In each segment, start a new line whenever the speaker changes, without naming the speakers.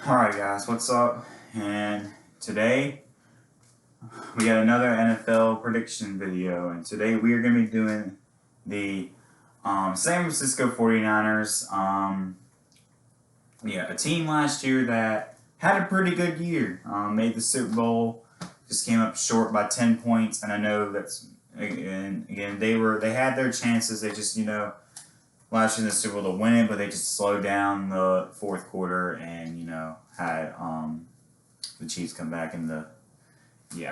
Alright guys, what's up? And today we got another NFL prediction video, and today we are going to be doing the San Francisco 49ers. A team last year that had a pretty good year, made the Super Bowl, just came up short by 10 points, and I know that's, again, they had their chances, they just, last year in the Super Bowl to win it, but they just slowed down the fourth quarter and, had the Chiefs come back in the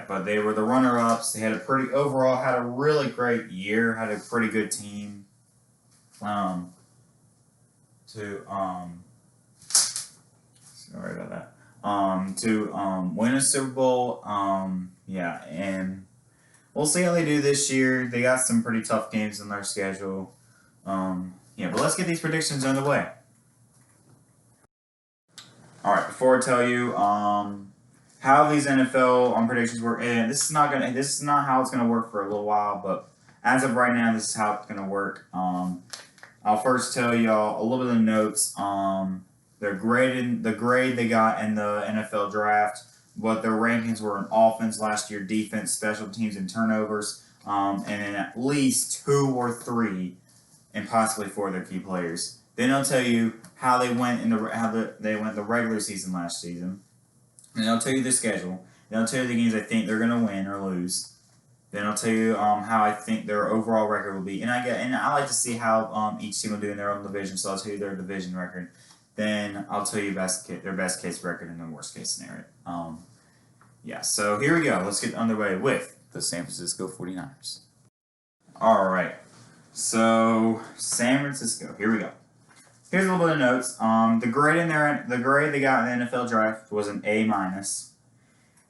but they were the runner-ups. They had had a really great year, had a pretty good team sorry about that. To win a Super Bowl. And we'll see how they do this year. They got some pretty tough games in their schedule. But let's get these predictions on the way. All right, before I tell you how these NFL predictions work, and this is not how it's gonna work for a little while, but as of right now, this is how it's gonna work. I'll first tell y'all a little bit of the notes. The grade they got in the NFL draft, what their rankings were in offense last year, defense, special teams, and turnovers, and then at least 2 or 3, and possibly 4 of their key players. Then I'll tell you how they went the regular season last season. Then I'll tell you the schedule. Then I'll tell you the games I think they're gonna win or lose. Then I'll tell you how I think their overall record will be. And I like to see how each team will do in their own division. So I'll tell you their division record. Then I'll tell you their best case record and their worst case scenario. So here we go. Let's get underway with the San Francisco 49ers. All right. So San Francisco. Here we go. Here's a little bit of notes. The grade they got in the NFL draft was an A-.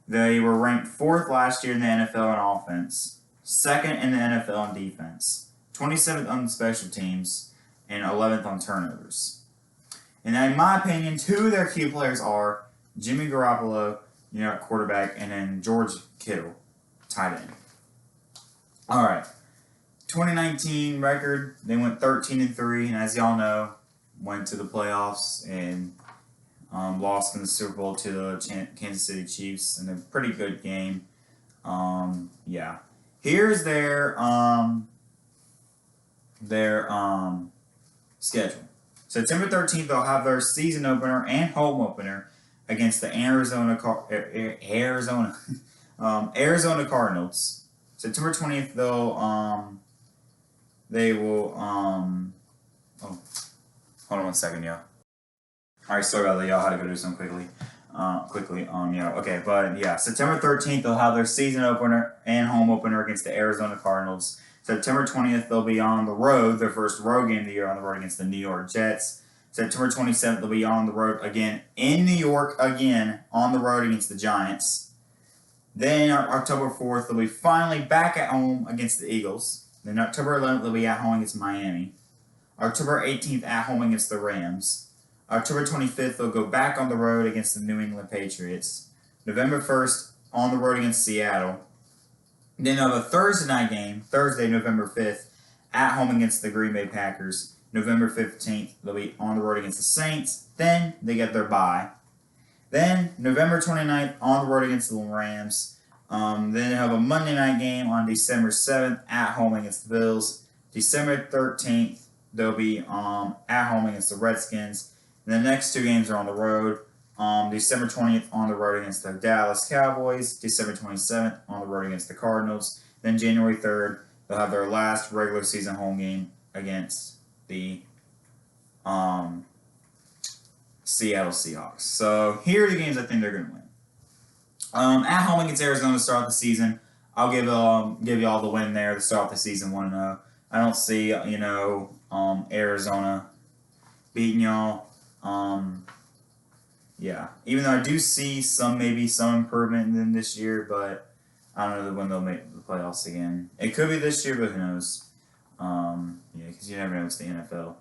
They were ranked 4th last year in the NFL in offense, 2nd in the NFL in defense, 27th on special teams, and 11th on turnovers. And in my opinion, 2 of their key players are Jimmy Garoppolo, quarterback, and then George Kittle, tight end. All right. 2019 record, they went 13-3, and as y'all know, went to the playoffs and lost in the Super Bowl to the Kansas City Chiefs in a pretty good game. Here's their schedule. September 13th, they'll have their season opener and home opener against the Arizona Cardinals. September 20th, they will hold on one second, y'all. Alright, sorry about that, y'all. Had to go do something quickly. September 13th, they'll have their season opener and home opener against the Arizona Cardinals. September 20th, they'll be on the road, their first road game of the year on the road against the New York Jets. September 27th, they'll be on the road again in New York, on the road against the Giants. Then October 4th, they'll be finally back at home against the Eagles. Then October 11th, they'll be at home against Miami. October 18th, at home against the Rams. October 25th, they'll go back on the road against the New England Patriots. November 1st, on the road against Seattle. Then they'll have a Thursday night game, Thursday, November 5th, at home against the Green Bay Packers. November 15th, they'll be on the road against the Saints. Then they get their bye. Then November 29th, on the road against the Rams. Then they have a Monday night game on December 7th, at home against the Bills. December 13th, they'll be at home against the Redskins. And the next 2 games are on the road. December 20th on the road against the Dallas Cowboys. December 27th on the road against the Cardinals. Then January 3rd, they'll have their last regular season home game against the Seattle Seahawks. So here are the games I think they're going to win. At home against Arizona to start the season, I'll give y'all the win there to start the season 1-0. I don't see Arizona beating y'all. Even though I do see maybe some improvement in them this year, but I don't know when they'll make the playoffs again. It could be this year, but who knows? Because you never know. It's the NFL.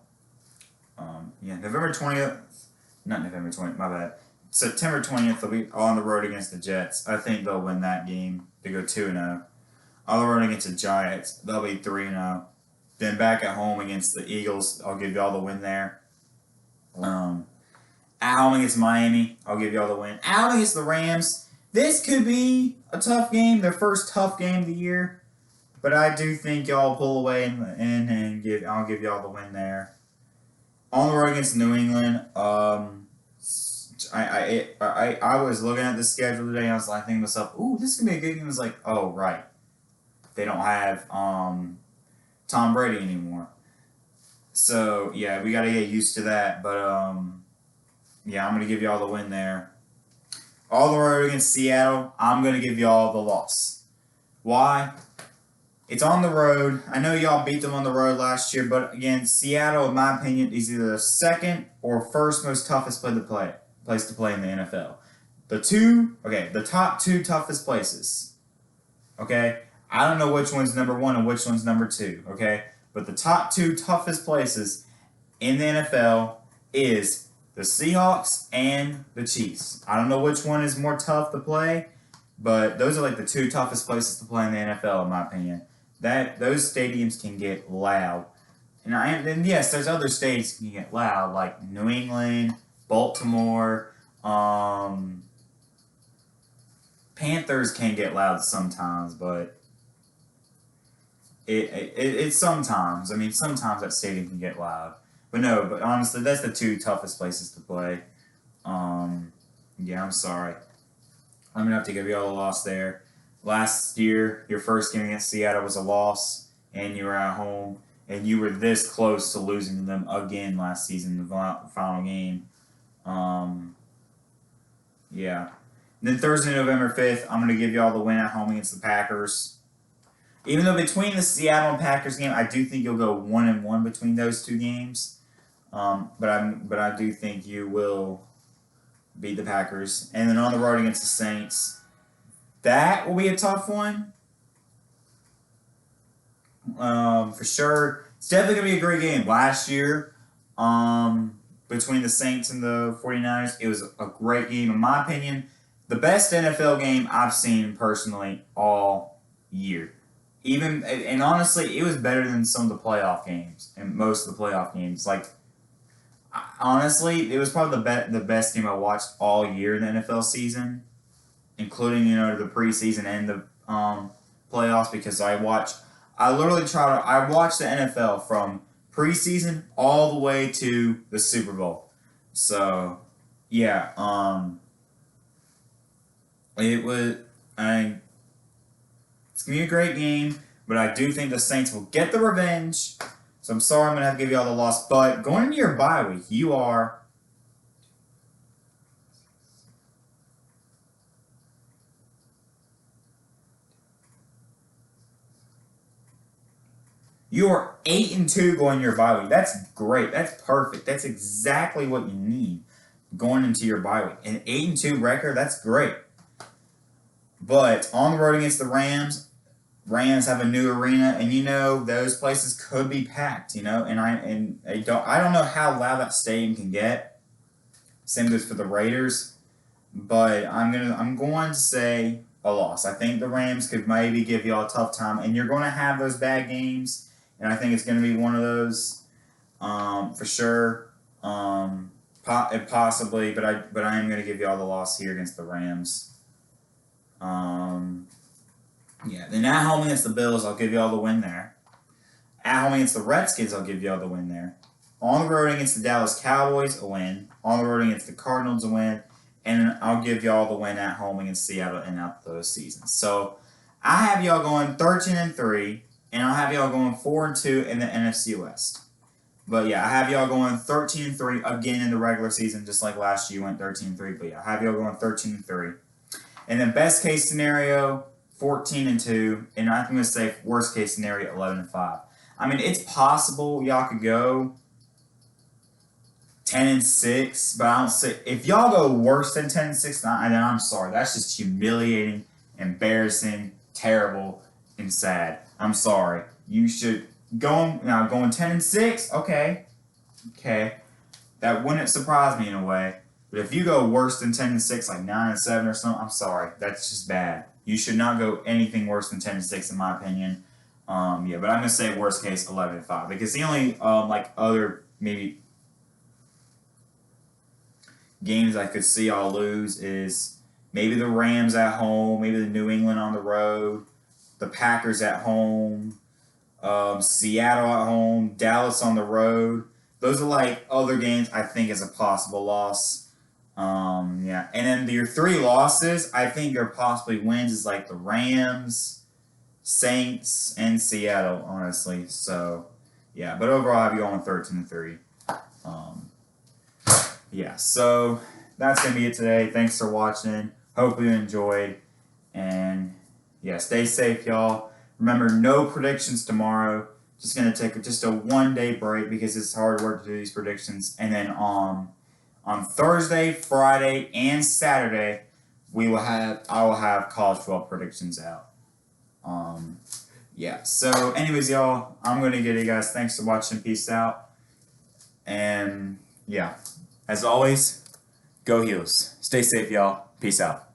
September 20th, they'll be on the road against the Jets. I think they'll win that game. They go 2-0. On the road against the Giants, they'll be 3-0. Then back at home against the Eagles, I'll give y'all the win there. At At home against Miami, I'll give y'all the win. At home against the Rams, this could be a tough game, their first tough game of the year. But I do think y'all pull away and I'll give y'all the win there. On the road against New England, I was looking at the schedule today and I was like thinking to myself, ooh, this is gonna be a good game. I was like, oh right. They don't have Tom Brady anymore. So yeah, we gotta get used to that. But yeah, I'm gonna give y'all the win there. All the road against Seattle, I'm gonna give y'all the loss. Why? It's on the road. I know y'all beat them on the road last year, but again, Seattle, in my opinion, is either the second or first most toughest place to play in the NFL. The top two toughest places. Okay? I don't know which one's number one and which one's number two, okay? But the top two toughest places in the NFL is the Seahawks and the Chiefs. I don't know which one is more tough to play, but those are like the two toughest places to play in the NFL, in my opinion. Those stadiums can get loud. And yes, there's other states that can get loud, like New England, Baltimore, Panthers can get loud sometimes, but it sometimes. I mean, sometimes that stadium can get loud. But honestly, that's the two toughest places to play. Yeah, I'm sorry. I'm gonna have to give you all a loss there. Last year, your first game against Seattle was a loss, and you were at home, and you were this close to losing to them again last season, the final game. Yeah. And then Thursday, November 5th, I'm going to give you all the win at home against the Packers. Even though between the Seattle and Packers game, I do think you'll go 1-1 between those two games. But I do think you will beat the Packers. And then on the road against the Saints, that will be a tough one. For sure. It's definitely going to be a great game. Last year, between the Saints and the 49ers, it was a great game. In my opinion, the best NFL game I've seen personally all year. And honestly, it was better than some of the playoff games and most of the playoff games. Like, honestly, it was probably the best game I watched all year in the NFL season, including the preseason and the playoffs, because I watched the NFL from preseason all the way to the Super Bowl. So yeah, it's gonna be a great game, but I do think the Saints will get the revenge. So I'm sorry I'm gonna have to give you all the loss. But going into your bye week, you are 8-2 going into your bye week. That's great. That's perfect. That's exactly what you need going into your bye week. An 8-2 record, that's great. But on the road against the Rams have a new arena, and those places could be packed. And I don't know how loud that stadium can get. Same goes for the Raiders, but I'm going to say a loss. I think the Rams could maybe give y'all a tough time, and you're going to have those bad games, and I think it's going to be one of those for sure. Possibly, but I am going to give y'all the loss here against the Rams. Yeah, then at home against the Bills, I'll give you all the win there. At home against the Redskins, I'll give you all the win there. On the road against the Dallas Cowboys, a win. On the road against the Cardinals, a win. And I'll give you all the win at home against Seattle and out those seasons. So I have y'all going 13-3, and I'll have y'all going 4-2 in the NFC West. But yeah, I have y'all going 13-3 again in the regular season, just like last year you went 13-3. But yeah, I have y'all going 13-3. And then best case scenario, 14-2, and I'm going to say worst case scenario, 11-5. I mean, it's possible y'all could go 10-6, but I don't say if y'all go worse than 10-6, then I'm sorry. That's just humiliating, embarrassing, terrible, and sad. I'm sorry. You should going 10-6. Okay, that wouldn't surprise me in a way. But if you go worse than 10-6, like 9-7 or something, I'm sorry. That's just bad. You should not go anything worse than 10-6, in my opinion. Yeah, but I'm gonna say worst case 11-5 because the only other maybe games I could see I'll lose is maybe the Rams at home, maybe the New England on the road, the Packers at home, Seattle at home, Dallas on the road. Those are like other games I think is a possible loss. Yeah, and then your three losses I think are possibly wins is like the Rams, Saints, and Seattle. Honestly, so yeah. But overall, I have you going 13-3. Yeah, so that's gonna be it today. Thanks for watching. Hope you enjoyed, and yeah, stay safe, y'all. Remember, no predictions tomorrow. Just gonna take just a 1-day break because it's hard work to do these predictions, and then on Thursday, Friday, and Saturday, I will have college football predictions out. Yeah. So, anyways, y'all, I'm gonna get you guys. Thanks for watching. Peace out. And yeah, as always, go Heels. Stay safe, y'all. Peace out.